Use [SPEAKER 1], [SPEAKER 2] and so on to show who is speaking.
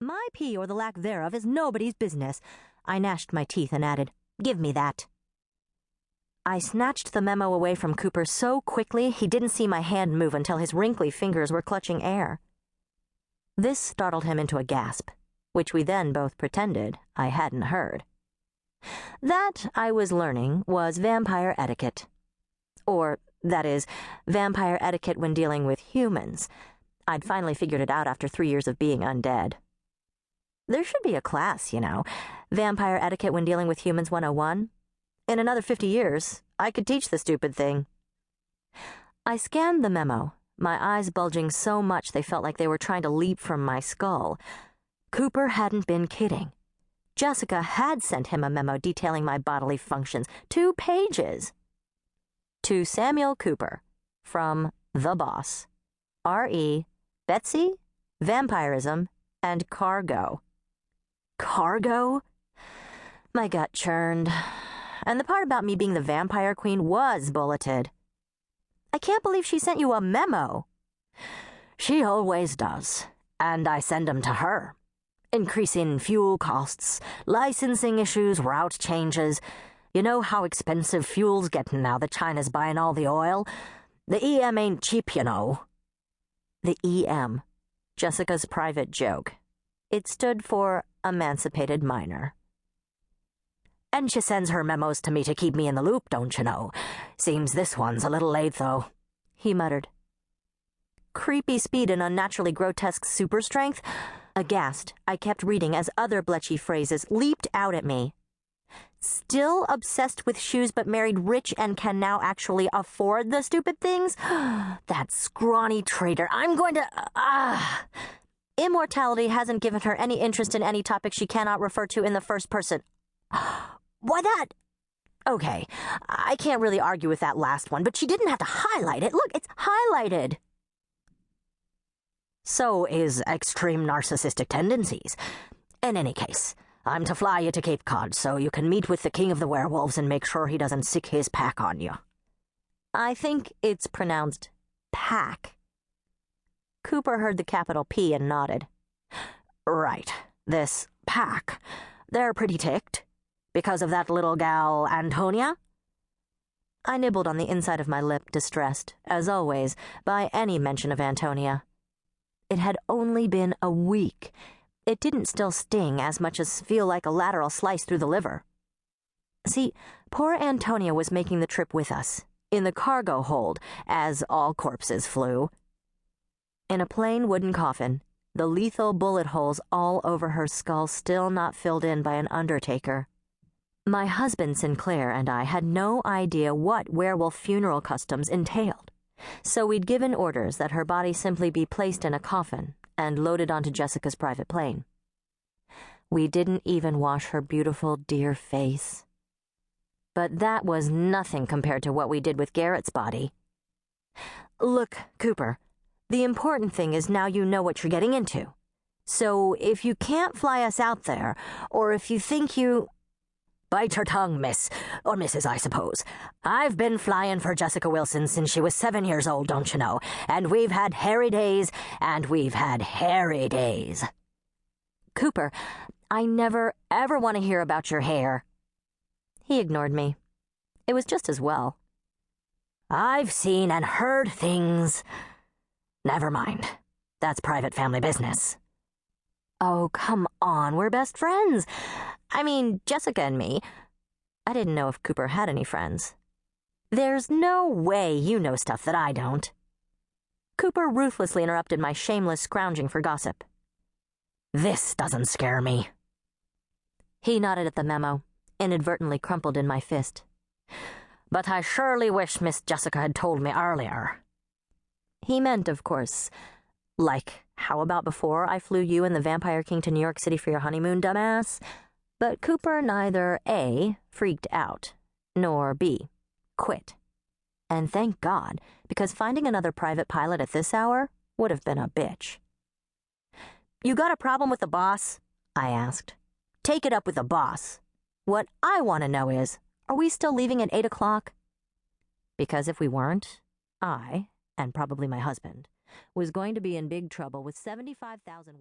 [SPEAKER 1] My pee or the lack thereof is nobody's business. I gnashed my teeth and added, "Give me that." I snatched the memo away from Cooper so quickly he didn't see my hand move until his wrinkly fingers were clutching air. This startled him into a gasp, which we then both pretended I hadn't heard. That, I was learning, was vampire etiquette. Or, that is, vampire etiquette when dealing with humans. I'd finally figured it out after 3 years of being undead. There should be a class, Vampire Etiquette when Dealing with Humans 101. In another 50 years, I could teach the stupid thing. I scanned the memo, my eyes bulging so much they felt like they were trying to leap from my skull. Cooper hadn't been kidding. Jessica had sent him a memo detailing my bodily functions, 2 pages. To Samuel Cooper, from The Boss, R.E., Betsy, Vampirism, and Cargo. Cargo? My gut churned, and the part about me being the vampire queen was bulleted. I can't believe she sent you a memo. She always does, and I send 'em to her. Increasing fuel costs, licensing issues, route changes. You know how expensive fuel's getting now that China's buying all the oil? The EM ain't cheap, The EM, Jessica's private joke. It stood for Emancipated Minor. And she sends her memos to me to keep me in the loop, don't you know? Seems this one's a little late, though, he muttered. Creepy speed and unnaturally grotesque super strength? Aghast, I kept reading as other bletchy phrases leaped out at me. Still obsessed with shoes but married rich and can now actually afford the stupid things? That scrawny traitor. I'm going to... Immortality hasn't given her any interest in any topic she cannot refer to in the first person. Why that? Okay, I can't really argue with that last one, but she didn't have to highlight it. Look, it's highlighted. So is extreme narcissistic tendencies. In any case, I'm to fly you to Cape Cod so you can meet with the king of the werewolves and make sure he doesn't sick his pack on you. I think it's pronounced pack. Cooper heard the capital P and nodded. Right, this pack. They're pretty ticked. Because of that little gal, Antonia? I nibbled on the inside of my lip, distressed, as always, by any mention of Antonia. It had only been a week. It didn't still sting as much as feel like a lateral slice through the liver. See, poor Antonia was making the trip with us, in the cargo hold, as all corpses flew. In a plain wooden coffin, the lethal bullet holes all over her skull still not filled in by an undertaker. My husband Sinclair and I had no idea what werewolf funeral customs entailed, so we'd given orders that her body simply be placed in a coffin and loaded onto Jessica's private plane. We didn't even wash her beautiful, dear face. But that was nothing compared to what we did with Garrett's body. Look, Cooper, the important thing is now you know what you're getting into. So if you can't fly us out there, or if you think you... Bite her tongue, miss. Or Mrs., I suppose. I've been flying for Jessica Wilson since she was 7 years old, don't you know? And we've had hairy days, and we've had hairy days. Cooper, I never, ever want to hear about your hair. He ignored me. It was just as well. I've seen and heard things. Never mind. That's private family business. Oh, come on, we're best friends. I mean, Jessica and me. I didn't know if Cooper had any friends. There's no way you know stuff that I don't. Cooper ruthlessly interrupted my shameless scrounging for gossip. This doesn't scare me. He nodded at the memo, inadvertently crumpled in my fist. But I surely wish Miss Jessica had told me earlier. He meant, of course, like, how about before I flew you and the Vampire King to New York City for your honeymoon, dumbass? But Cooper neither A, freaked out, nor B, quit. And thank God, because finding another private pilot at this hour would have been a bitch. You got a problem with the boss? I asked. Take it up with the boss. What I want to know is, are we still leaving at 8 o'clock? Because if we weren't, I, and probably my husband, was going to be in big trouble with 75,000